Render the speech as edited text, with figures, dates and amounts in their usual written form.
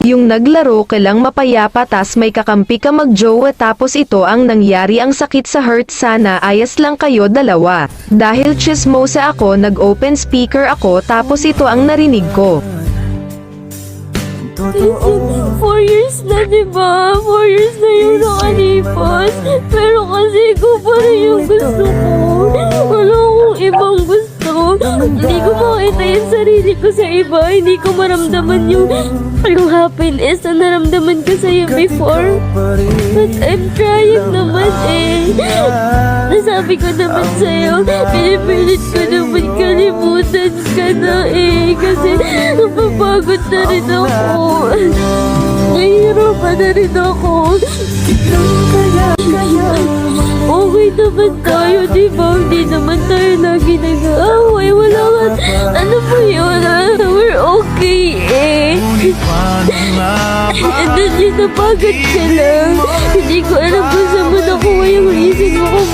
Yung naglaro ka lang mapayapa tas may kakampi ka magjowa tapos ito ang nangyari ang sakit sa hurt sana ayas lang kayo dalawa. Dahil chismosa ako nag-open speaker ako tapos ito ang narinig ko. 4 years na, diba? 4 years na yung nakalipas. Pero kasi ko pa rin yung gusto ko. Wala akong ibang gusto. Hindi ko makita yung sarili ko sa iba. Hindi ko maramdaman yung happiness na naramdaman ko sa'yo before. But I'm trying naman eh. Nasabi ko naman sa'yo, pinipilit ko naman kalimutan ka na eh. Kasi napapagod na rin ako. Nahihirapan na rin ako. Okay naman tayo, diba? Hindi naman tayo lagi nag-aaway. Wala ka, ano ba yun? We're okay eh. And then yun, napagod ka lang. Hindi ko alam kung sa